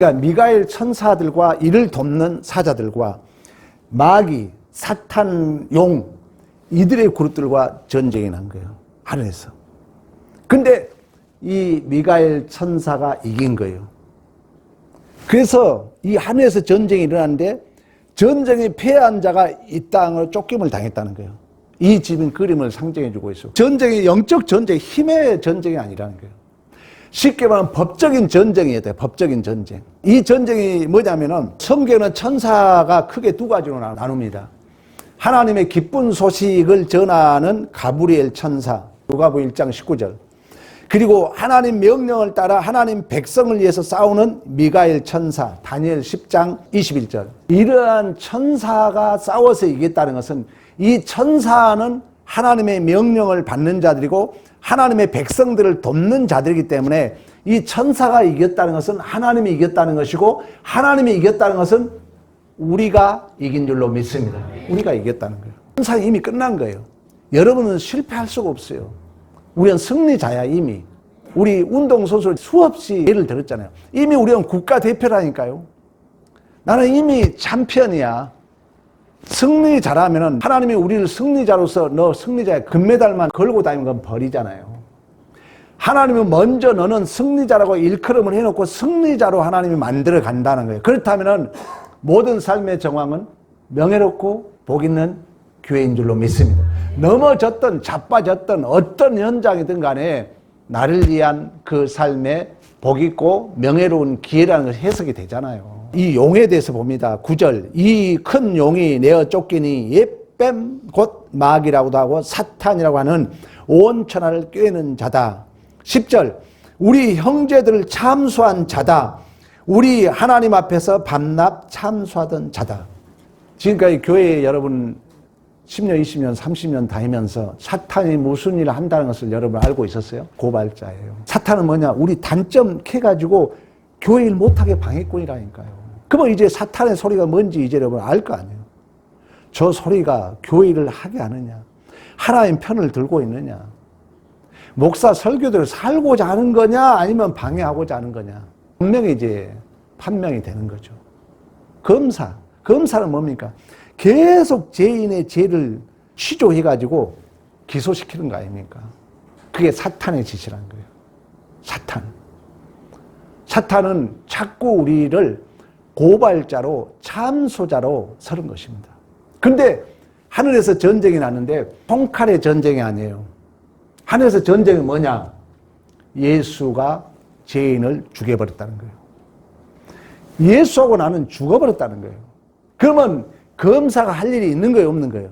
그러니까 미가엘 천사들과 이를 돕는 사자들과 마귀, 사탄, 용 이들의 그룹들과 전쟁이 난 거예요. 하늘에서. 근데 이 미가엘 천사가 이긴 거예요. 그래서 이 하늘에서 전쟁이 일어났는데 전쟁에 패한 자가 이 땅으로 쫓김을 당했다는 거예요. 이 지금 그림을 상징해 주고 있어요. 전쟁이 영적 전쟁, 힘의 전쟁이 아니라는 거예요. 쉽게 말하면 법적인 전쟁이어야 돼요. 법적인 전쟁. 이 전쟁이 뭐냐면은 성경은 천사가 크게 두 가지로 나눕니다. 하나님의 기쁜 소식을 전하는 가브리엘 천사, 누가복음 1장 19절. 그리고 하나님 명령을 따라 하나님 백성을 위해서 싸우는 미가엘 천사, 다니엘 10장 21절. 이러한 천사가 싸워서 이겼다는 것은 이 천사는 하나님의 명령을 받는 자들이고 하나님의 백성들을 돕는 자들이기 때문에 이 천사가 이겼다는 것은 하나님이 이겼다는 것이고 하나님이 이겼다는 것은 우리가 이긴 줄로 믿습니다. 우리가 이겼다는 거예요. 천사는 이미 끝난 거예요. 여러분은 실패할 수가 없어요. 우리는 승리자야 이미. 우리 운동선수 수없이 예를 들었잖아요. 이미 우리는 국가대표라니까요. 나는 이미 챔피언이야. 승리자라면 하나님이 우리를 승리자로서 너 승리자의 금메달만 걸고 다니는 건 벌이잖아요. 하나님은 먼저 너는 승리자라고 일컬음을 해놓고 승리자로 하나님이 만들어 간다는 거예요. 그렇다면 모든 삶의 정황은 명예롭고 복 있는 교회인 줄로 믿습니다. 넘어졌던 자빠졌던 어떤 현장이든 간에 나를 위한 그 삶에 복 있고 명예로운 기회라는 것이 해석이 되잖아요. 이 용에 대해서 봅니다. 9절. 이 큰 용이 내어 쫓기니 옛뱀 곧 마귀라고도 하고 사탄이라고 하는 온 천하를 꿰는 자다. 10절. 우리 형제들을 참수한 자다. 우리 하나님 앞에서 밤낮 참수하던 자다. 지금까지 교회에 여러분 10년, 20년, 30년 다니면서 사탄이 무슨 일을 한다는 것을 여러분 알고 있었어요? 고발자예요. 사탄은 뭐냐? 우리 단점 캐가지고 교회 일 못하게 방해꾼이라니까요. 그러면 이제 사탄의 소리가 뭔지 이제 여러분 알 거 아니에요? 저 소리가 교회 일을 하게 하느냐? 하나님 편을 들고 있느냐? 목사 설교대로 살고자 하는 거냐? 아니면 방해하고자 하는 거냐? 분명히 이제 판명이 되는 거죠. 검사는 뭡니까? 계속 죄인의 죄를 취조해가지고 기소시키는 거 아닙니까? 그게 사탄의 짓이라는 거예요. 사탄은 자꾸 우리를 고발자로 참소자로 서는 것입니다. 근데 하늘에서 전쟁이 났는데 총칼의 전쟁이 아니에요. 하늘에서 전쟁이 뭐냐? 예수가 죄인을 죽여버렸다는 거예요. 예수하고 나는 죽어버렸다는 거예요. 그러면 검사가 할 일이 있는 거예요, 없는 거예요?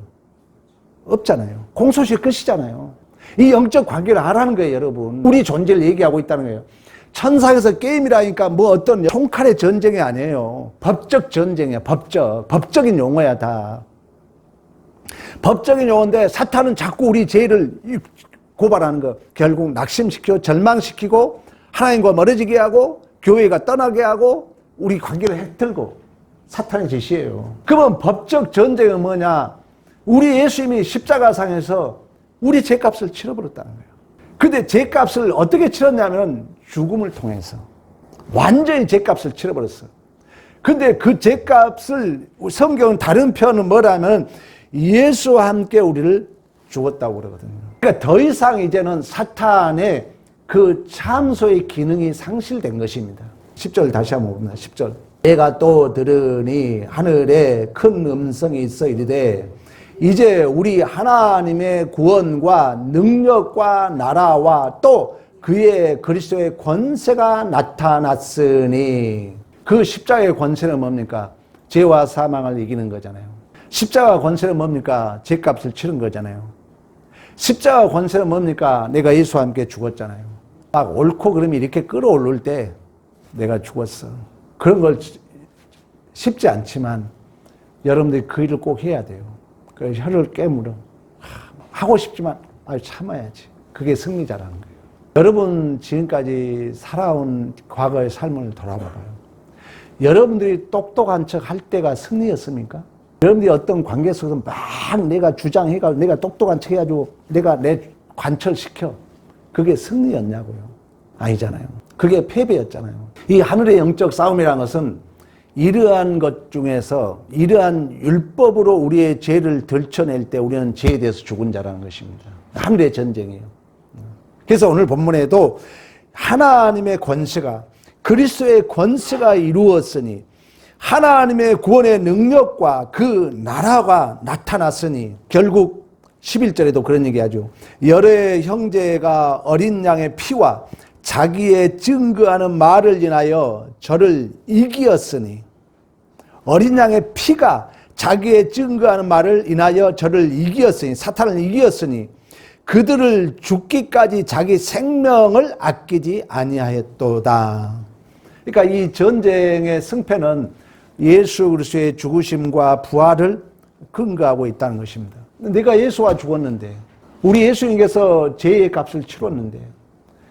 없잖아요. 공소시효 끝이잖아요. 이 영적 관계를 알아는 거예요, 여러분. 우리 존재를 얘기하고 있다는 거예요. 천상에서 게임이라니까 뭐 어떤 총칼의 전쟁이 아니에요. 법적 전쟁이야, 법적인 용어야, 다. 법적인 용어인데 사탄은 자꾸 우리 죄를 고발하는 거. 결국 낙심시키고 절망시키고 하나님과 멀어지게 하고 교회가 떠나게 하고 우리 관계를 해틀고 사탄의 짓이에요. 그러면 법적 전쟁은 뭐냐? 우리 예수님이 십자가상에서 우리 죄값을 치러버렸다는 거예요. 근데 죄값을 어떻게 치렀냐면 죽음을 통해서 완전히 죄값을 치러버렸어. 근데 그 죄값을 성경은 다른 편은 뭐라면 예수와 함께 우리를 죽었다고 그러거든요. 그러니까 더 이상 이제는 사탄의 그 참소의 기능이 상실된 것입니다. 10절 다시 한번 봅니다. 10절. 내가 또 들으니 하늘에 큰 음성이 있어 이르되 이제 우리 하나님의 구원과 능력과 나라와 또 그의 그리스도의 권세가 나타났으니 그 십자가의 권세는 뭡니까? 죄와 사망을 이기는 거잖아요. 십자가 권세는 뭡니까? 죄값을 치른 거잖아요. 십자가 권세는 뭡니까? 내가 예수와 함께 죽었잖아요. 막 옳고 그름이 이렇게 끌어올릴 때 내가 죽었어. 그런 걸 쉽지 않지만 여러분들이 그 일을 꼭 해야 돼요. 그래서 혀를 깨물어. 하고 싶지만 참아야지. 그게 승리자라는 거예요. 여러분 지금까지 살아온 과거의 삶을 돌아봐봐요. 여러분들이 똑똑한 척 할 때가 승리였습니까? 여러분들이 어떤 관계 속에서 막 내가 주장해가지고 내가 똑똑한 척 해가지고 내가 내 관철시켜. 그게 승리였냐고요. 아니잖아요. 그게 패배였잖아요. 이 하늘의 영적 싸움이라는 것은 이러한 것 중에서 이러한 율법으로 우리의 죄를 들춰낼 때 우리는 죄에 대해서 죽은 자라는 것입니다. 하늘의 전쟁이에요. 그래서 오늘 본문에도 하나님의 권세가, 그리스도의 권세가 이루었으니 하나님의 구원의 능력과 그 나라가 나타났으니, 결국 11절에도 그런 얘기하죠. 여러 형제가 어린 양의 피와 자기의 증거하는 말을 인하여 저를 이기었으니, 어린 양의 피가 자기의 증거하는 말을 인하여 저를 이기었으니, 사탄을 이기었으니 그들을 죽기까지 자기 생명을 아끼지 아니하였도다. 그러니까 이 전쟁의 승패는 예수 그리스도의 죽으심과 부활을 근거하고 있다는 것입니다. 내가 예수와 죽었는데, 우리 예수님께서 죄의 값을 치렀는데,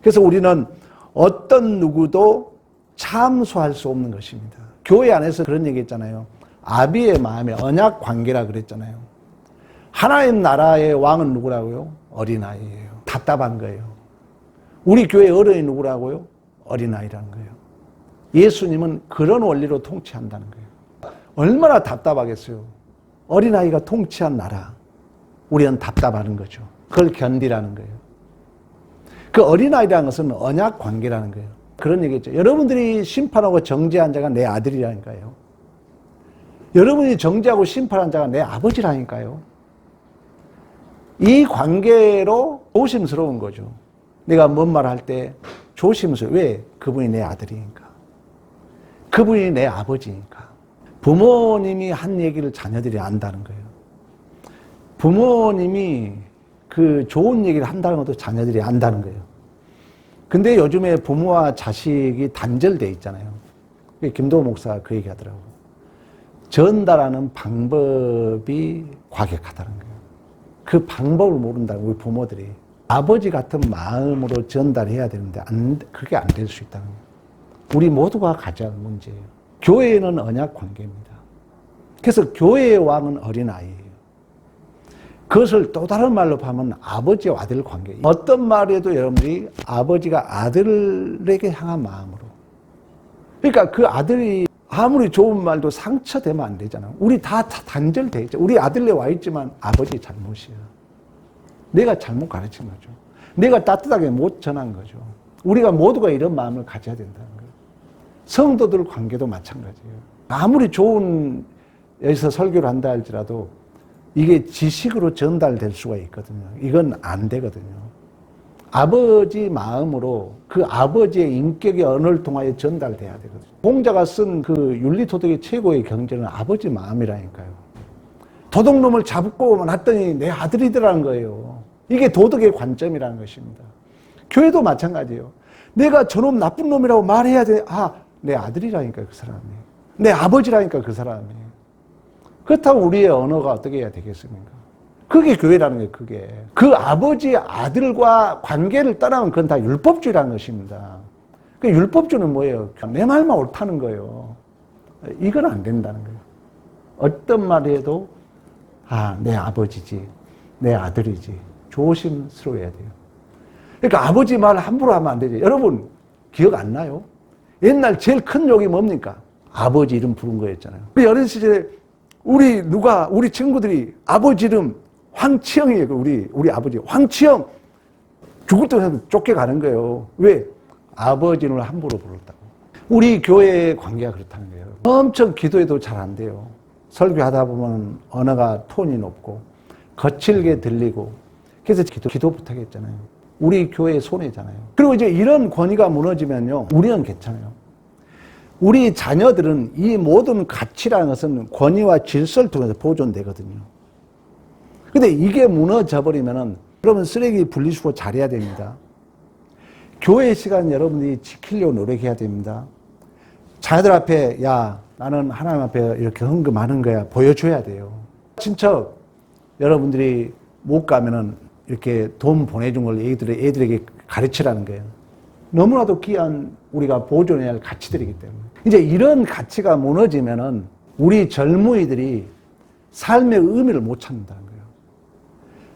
그래서 우리는 어떤 누구도 참소할 수 없는 것입니다. 교회 안에서 그런 얘기 했잖아요. 아비의 마음의 언약 관계라 그랬잖아요. 하나님 나라의 왕은 누구라고요? 어린아이예요. 답답한 거예요. 우리 교회 어른이 누구라고요? 어린아이라는 거예요. 예수님은 그런 원리로 통치한다는 거예요. 얼마나 답답하겠어요. 어린아이가 통치한 나라, 우리는 답답하는 거죠. 그걸 견디라는 거예요. 그 어린아이라는 것은 언약 관계라는 거예요. 그런 얘기했죠. 여러분들이 심판하고 정죄한 자가 내 아들이라니까요. 여러분이 정죄하고 심판한 자가 내 아버지라니까요. 이 관계로 조심스러운 거죠. 내가 뭔 말 할 때 조심스러워. 왜? 그분이 내 아들이니까. 그분이 내 아버지니까. 부모님이 한 얘기를 자녀들이 안다는 거예요. 부모님이 그 좋은 얘기를 한다는 것도 자녀들이 안다는 거예요. 근데 요즘에 부모와 자식이 단절돼 있잖아요. 김도호 목사가 그 얘기 하더라고요. 전달하는 방법이 과격하다는 거예요. 그 방법을 모른다고, 우리 부모들이. 아버지 같은 마음으로 전달해야 되는데 그게 안 될 수 있다는 거예요. 우리 모두가 가장 문제예요. 교회는 언약 관계입니다. 그래서 교회의 왕은 어린아이예요. 그것을 또 다른 말로 하면 아버지와 아들 관계. 어떤 말에도 여러분들이 아버지가 아들에게 향한 마음으로. 그러니까 그 아들이 아무리 좋은 말도 상처되면 안 되잖아. 우리 다 단절돼 있죠. 우리 아들네 와 있지만 아버지 잘못이야. 내가 잘못 가르친 거죠. 내가 따뜻하게 못 전한 거죠. 우리가 모두가 이런 마음을 가져야 된다는 거예요. 성도들 관계도 마찬가지예요. 아무리 좋은 여기서 설교를 한다 할지라도 이게 지식으로 전달될 수가 있거든요. 이건 안 되거든요. 아버지 마음으로 그 아버지의 인격의 언어를 통하여 전달돼야 되거든요. 공자가 쓴 그 윤리도덕의 최고의 경제는 아버지 마음이라니까요. 도둑놈을 잡고 놨더니 내 아들이더라는 거예요. 이게 도덕의 관점이라는 것입니다. 교회도 마찬가지예요. 내가 저놈 나쁜 놈이라고 말해야 돼. 아, 내 아들이라니까 그 사람이. 내 아버지라니까 그 사람이. 그렇다고 우리의 언어가 어떻게 해야 되겠습니까? 그게 교회라는 거예요, 그게. 그 아버지, 아들과 관계를 떠나면 그건 다 율법주의라는 것입니다. 그 율법주의는 뭐예요? 내 말만 옳다는 거예요. 이건 안 된다는 거예요. 어떤 말 해도, 아, 내 아버지지, 내 아들이지. 조심스러워야 돼요. 그러니까 아버지 말 함부로 하면 안 되죠. 여러분, 기억 안 나요? 옛날 제일 큰 욕이 뭡니까? 아버지 이름 부른 거였잖아요. 어린 시절에 우리 친구들이 아버지 이름 황치영이에요. 우리 아버지. 황치영! 죽을 때까지 쫓겨가는 거예요. 왜? 아버지 이름을 함부로 불렀다고. 우리 교회의 관계가 그렇다는 거예요. 엄청 기도해도 잘 안 돼요. 설교하다 보면 언어가 톤이 높고, 거칠게 들리고, 그래서 기도 부탁했잖아요. 우리 교회의 손해잖아요. 그리고 이제 이런 권위가 무너지면요, 우리는 괜찮아요. 우리 자녀들은 이 모든 가치라는 것은 권위와 질서를 통해서 보존되거든요. 근데 이게 무너져 버리면은, 여러분 쓰레기 분리수거 잘해야 됩니다. 교회 시간 여러분들이 지키려고 노력해야 됩니다. 자녀들 앞에, 야, 나는 하나님 앞에 이렇게 헌금하는 거야. 보여줘야 돼요. 친척, 여러분들이 못 가면은 이렇게 돈 보내준 걸 애들에게 가르치라는 거예요. 너무나도 귀한 우리가 보존해야 할 가치들이기 때문에. 이제 이런 가치가 무너지면은 우리 젊은이들이 삶의 의미를 못 찾는다는 거예요.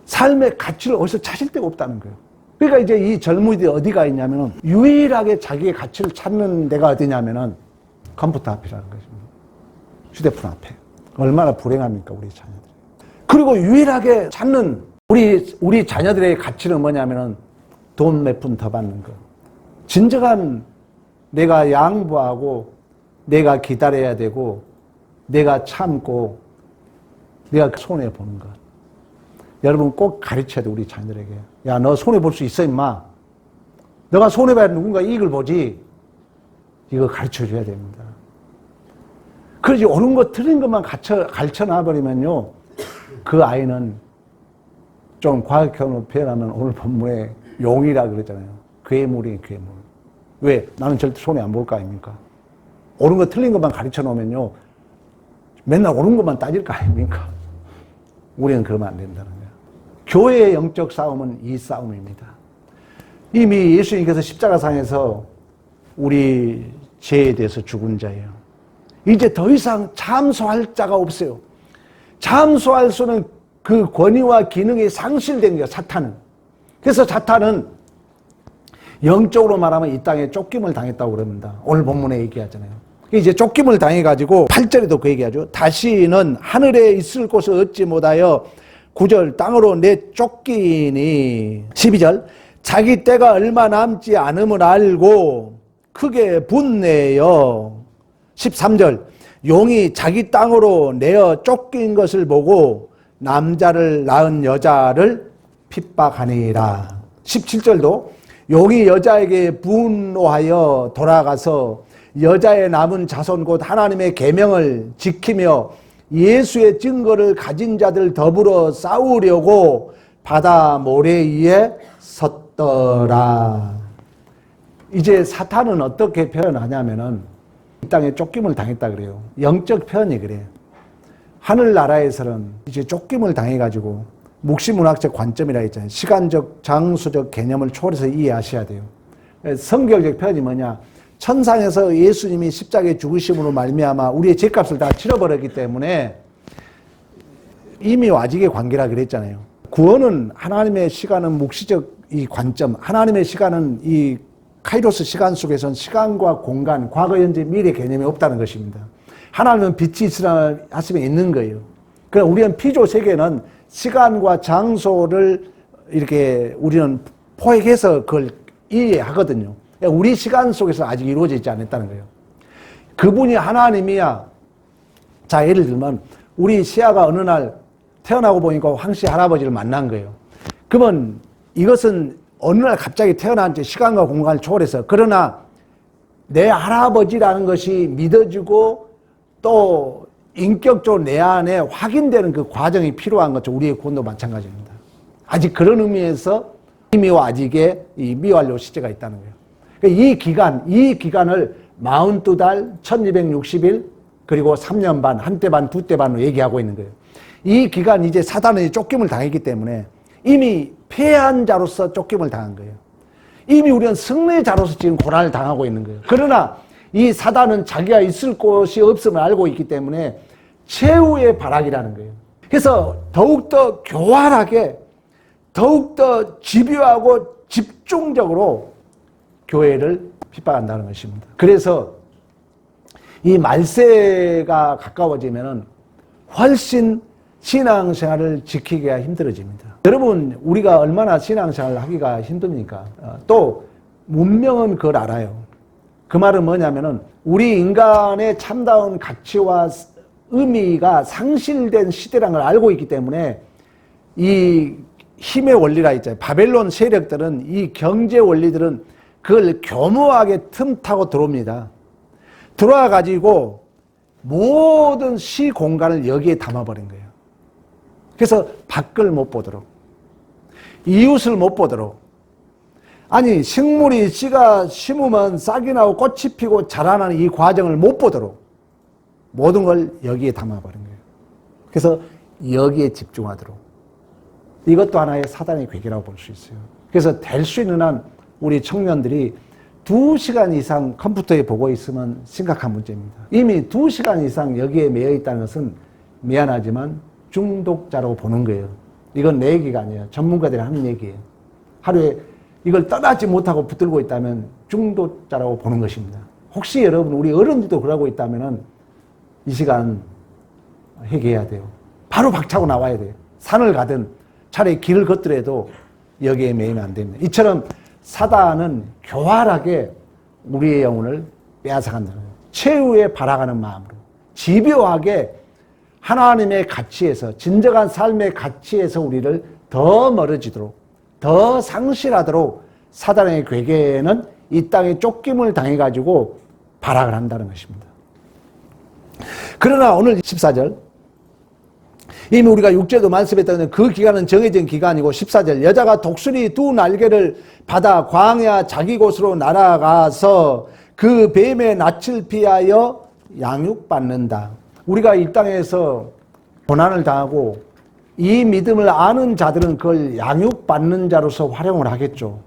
삶의 가치를 어디서 찾을 데가 없다는 거예요. 그러니까 이제 이 젊은이들이 어디가 있냐면은 유일하게 자기의 가치를 찾는 데가 어디냐면은 컴퓨터 앞이라는 것입니다. 휴대폰 앞에. 얼마나 불행합니까, 우리 자녀들이. 그리고 유일하게 찾는 우리 자녀들의 가치는 뭐냐면은 돈 몇 푼 더 받는 거. 진정한 내가 양보하고 내가 기다려야 되고 내가 참고 내가 손해보는 것. 여러분 꼭 가르쳐야 돼, 우리 자녀들에게. 야, 너 손해볼 수 있어, 임마. 너가 손해봐야 누군가 이익을 보지. 이거 가르쳐줘야 됩니다. 그러지, 옳은 거 틀린 것만 가르쳐놔버리면요, 그 아이는 좀 과학형으로 표현하면 오늘 본문에 용이라 그러잖아요. 괴물이에요, 괴물. 왜? 나는 절대 손해 안 볼 거 아닙니까? 옳은 거 틀린 것만 가르쳐 놓으면요, 맨날 옳은 것만 따질 거 아닙니까? 우리는 그러면 안 된다는 거예요. 교회의 영적 싸움은 이 싸움입니다. 이미 예수님께서 십자가상에서 우리 죄에 대해서 죽은 자예요. 이제 더 이상 참소할 자가 없어요. 참소할 수는 그 권위와 기능이 상실된 거예요, 사탄은. 그래서 사탄은 영적으로 말하면 이 땅에 쫓김을 당했다고 그럽니다. 오늘 본문에 얘기하잖아요. 이제 쫓김을 당해가지고 8절에도 그 얘기하죠. 다시는 하늘에 있을 곳을 얻지 못하여 9절 땅으로 내쫓기니 12절 자기 때가 얼마 남지 않음을 알고 크게 분내어 13절 용이 자기 땅으로 내어 쫓긴 것을 보고 남자를 낳은 여자를 핍박하니라. 17절도 용이 여자에게 분노하여 돌아가서 여자의 남은 자손 곧 하나님의 계명을 지키며 예수의 증거를 가진 자들 더불어 싸우려고 바다 모래 위에 섰더라. 이제 사탄은 어떻게 표현하냐면은 이 땅에 쫓김을 당했다 그래요. 영적 표현이 그래요. 하늘나라에서는 이제 쫓김을 당해가지고 묵시문학적 관점이라 했잖아요. 시간적, 장소적 개념을 초월해서 이해하셔야 돼요. 성경적 표현이 뭐냐? 천상에서 예수님이 십자가에 죽으심으로 말미암아 우리의 죄값을 다 치러버렸기 때문에 이미와 아직의 관계라 그랬잖아요. 구원은 하나님의 시간은 묵시적 이 관점, 하나님의 시간은 이 카이로스 시간 속에서는 시간과 공간, 과거, 현재, 미래 개념이 없다는 것입니다. 하나님은 빛이 있으라 하시면 있는 거예요. 그럼 우리는 피조 세계는 시간과 장소를 이렇게 우리는 포획해서 그걸 이해하거든요. 우리 시간 속에서 아직 이루어져 있지 않았다는 거예요. 그분이 하나님이야. 자, 예를 들면 우리 시아가 어느 날 태어나고 보니까 황씨 할아버지를 만난 거예요. 그러면 이것은 어느 날 갑자기 태어난 지 시간과 공간을 초월해서, 그러나 내 할아버지라는 것이 믿어지고 또 인격적으로 내 안에 확인되는 그 과정이 필요한 것처럼 우리의 구원도 마찬가지입니다. 아직 그런 의미에서 이미와 아직의 이 미완료 시제가 있다는 거예요. 그러니까 이 기간을 42달, 1260일, 그리고 3년 반, 한때 반, 두때 반으로 얘기하고 있는 거예요. 이 기간 이제 사단은 쫓김을 당했기 때문에 이미 패한 자로서 쫓김을 당한 거예요. 이미 우리는 승리자로서 지금 고난을 당하고 있는 거예요. 그러나 이 사단은 자기가 있을 곳이 없음을 알고 있기 때문에 최후의 발악이라는 거예요. 그래서 더욱더 교활하게, 더욱더 집요하고 집중적으로 교회를 핍박한다는 것입니다. 그래서 이 말세가 가까워지면은 훨씬 신앙생활을 지키기가 힘들어집니다. 여러분, 우리가 얼마나 신앙생활을 하기가 힘듭니까? 또 문명은 그걸 알아요. 그 말은 뭐냐면은 우리 인간의 참다운 가치와 의미가 상실된 시대라는 걸 알고 있기 때문에 이 힘의 원리라 있잖아요. 바벨론 세력들은, 이 경제 원리들은 그걸 교묘하게 틈타고 들어옵니다. 들어와 가지고 모든 시 공간을 여기에 담아버린 거예요. 그래서 밖을 못 보도록, 이웃을 못 보도록, 아니 식물이 씨가 심으면 싹이 나고 꽃이 피고 자라나는 이 과정을 못 보도록 모든 걸 여기에 담아버린 거예요. 그래서 여기에 집중하도록. 이것도 하나의 사단의 괴계라고 볼 수 있어요. 그래서 될 수 있는 한 우리 청년들이 2시간 이상 컴퓨터에 보고 있으면 심각한 문제입니다. 이미 2시간 이상 여기에 매여 있다는 것은 미안하지만 중독자라고 보는 거예요. 이건 내 얘기가 아니에요. 전문가들이 하는 얘기예요. 하루에 이걸 떠나지 못하고 붙들고 있다면 중도자라고 보는 것입니다. 혹시 여러분 우리 어른들도 그러고 있다면 이 시간 회개해야 돼요. 바로 박차고 나와야 돼요. 산을 가든 차라리 길을 걷더라도 여기에 매이면 안 됩니다. 이처럼 사단은 교활하게 우리의 영혼을 빼앗아간다는 거예요. 최후에 바라가는 마음으로 집요하게 하나님의 가치에서, 진정한 삶의 가치에서 우리를 더 멀어지도록, 더 상실하도록 사단의 괴계는 이 땅에 쫓김을 당해가지고 발악을 한다는 것입니다. 그러나 오늘 14절, 이미 우리가 6절도 말씀했던 그 기간은 정해진 기간이고, 14절, 여자가 독수리 두 날개를 받아 광야 자기 곳으로 날아가서 그 뱀의 낯을 피하여 양육받는다. 우리가 이 땅에서 고난을 당하고 이 믿음을 아는 자들은 그걸 양육받는 자로서 활용을 하겠죠.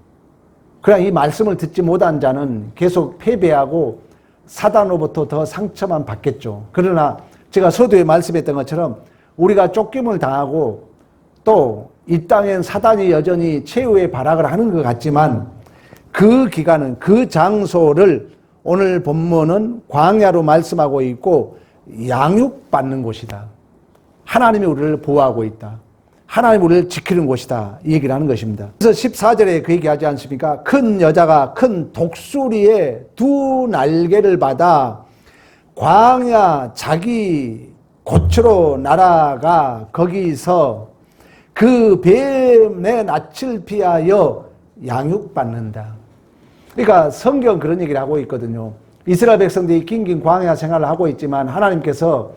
그냥 이 말씀을 듣지 못한 자는 계속 패배하고 사단으로부터 더 상처만 받겠죠. 그러나 제가 서두에 말씀했던 것처럼 우리가 쫓김을 당하고 또 이 땅엔 사단이 여전히 최후의 발악을 하는 것 같지만 그 기간은, 그 장소를 오늘 본문은 광야로 말씀하고 있고 양육받는 곳이다. 하나님이 우리를 보호하고 있다. 하나님이 우리를 지키는 곳이다. 이 얘기를 하는 것입니다. 그래서 14절에 그 얘기하지 않습니까? 큰 여자가 큰 독수리의 두 날개를 받아 광야 자기 곳으로 날아가 거기서 그 뱀의 낯을 피하여 양육받는다. 그러니까 성경 그런 얘기를 하고 있거든요. 이스라엘 백성들이 긴긴 광야 생활을 하고 있지만 하나님께서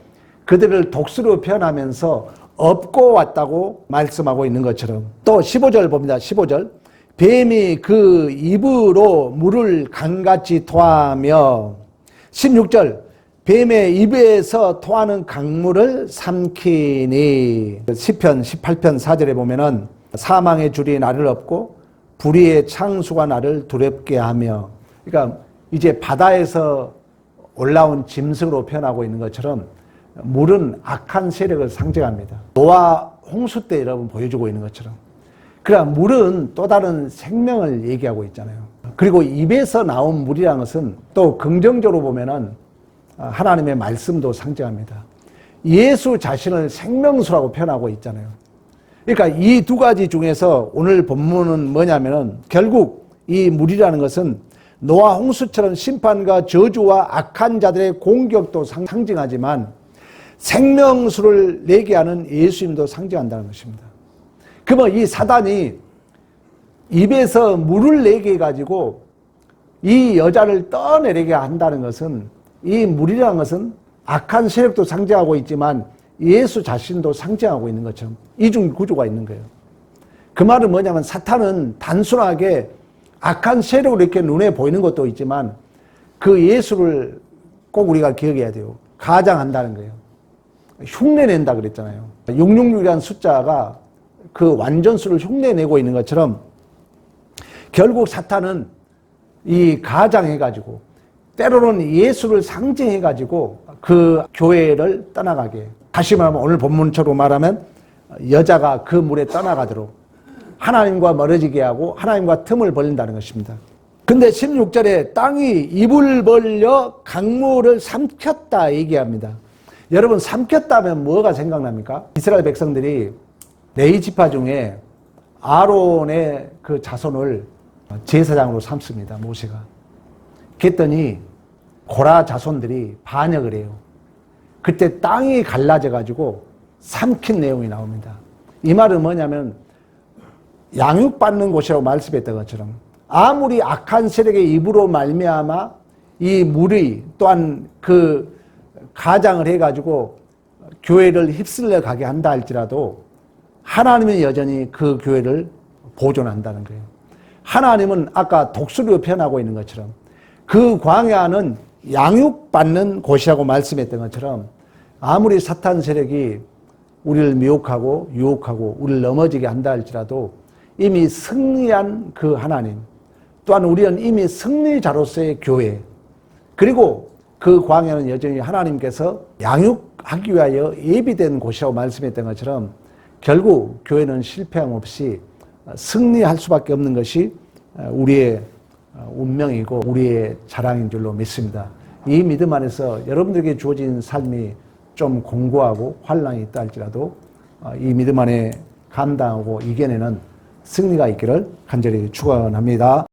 그들을 독수리로 표현하면서 업고 왔다고 말씀하고 있는 것처럼, 또 15절 봅니다. 15절, 뱀이 그 입으로 물을 강같이 토하며, 16절, 뱀의 입에서 토하는 강물을 삼키니. 시편 18편 4절에 보면은 사망의 줄이 나를 업고 불의의 창수가 나를 두렵게 하며, 그러니까 이제 바다에서 올라온 짐승으로 표현하고 있는 것처럼 물은 악한 세력을 상징합니다. 노아 홍수 때 여러분 보여주고 있는 것처럼. 그러나 물은 또 다른 생명을 얘기하고 있잖아요. 그리고 입에서 나온 물이라는 것은 또 긍정적으로 보면은 하나님의 말씀도 상징합니다. 예수 자신을 생명수라고 표현하고 있잖아요. 그러니까 이 두 가지 중에서 오늘 본문은 뭐냐면은 결국 이 물이라는 것은 노아 홍수처럼 심판과 저주와 악한 자들의 공격도 상징하지만 생명수를 내게 하는 예수님도 상징한다는 것입니다. 그러면 이 사단이 입에서 물을 내게 해가지고 이 여자를 떠내리게 한다는 것은, 이 물이라는 것은 악한 세력도 상징하고 있지만 예수 자신도 상징하고 있는 것처럼 이중 구조가 있는 거예요. 그 말은 뭐냐면 사탄은 단순하게 악한 세력으로 이렇게 눈에 보이는 것도 있지만 그 예수를 꼭 우리가 기억해야 돼요. 가장한다는 거예요. 흉내낸다 그랬잖아요. 666이라는 숫자가 그 완전수를 흉내내고 있는 것처럼 결국 사탄은 이 가장해가지고 때로는 예수를 상징해가지고 그 교회를 떠나가게, 다시 말하면 오늘 본문처럼 말하면 여자가 그 물에 떠나가도록 하나님과 멀어지게 하고 하나님과 틈을 벌린다는 것입니다. 근데 16절에 땅이 입을 벌려 강물을 삼켰다 얘기합니다. 여러분, 삼켰다면 뭐가 생각납니까? 이스라엘 백성들이 레위 지파 중에 아론의 그 자손을 제사장으로 삼습니다. 모세가. 그랬더니 고라 자손들이 반역을 해요. 그때 땅이 갈라져 가지고 삼킨 내용이 나옵니다. 이 말은 뭐냐면 양육받는 곳이라고 말씀했던 것처럼 아무리 악한 세력의 입으로 말미암아 이 물이 또한 그 가장을 해가지고 교회를 휩쓸려 가게 한다 할지라도 하나님은 여전히 그 교회를 보존한다는 거예요. 하나님은 아까 독수리로 표현하고 있는 것처럼 그 광야는 양육받는 곳이라고 말씀했던 것처럼 아무리 사탄 세력이 우리를 미혹하고 유혹하고 우리를 넘어지게 한다 할지라도 이미 승리한 그 하나님, 또한 우리는 이미 승리자로서의 교회, 그리고 그 광야는 여전히 하나님께서 양육하기 위하여 예비된 곳이라고 말씀했던 것처럼 결국 교회는 실패함 없이 승리할 수밖에 없는 것이 우리의 운명이고 우리의 자랑인 줄로 믿습니다. 이 믿음 안에서 여러분들에게 주어진 삶이 좀 공고하고 환란이 있다 할지라도 이 믿음 안에 감당하고 이겨내는 승리가 있기를 간절히 축원합니다.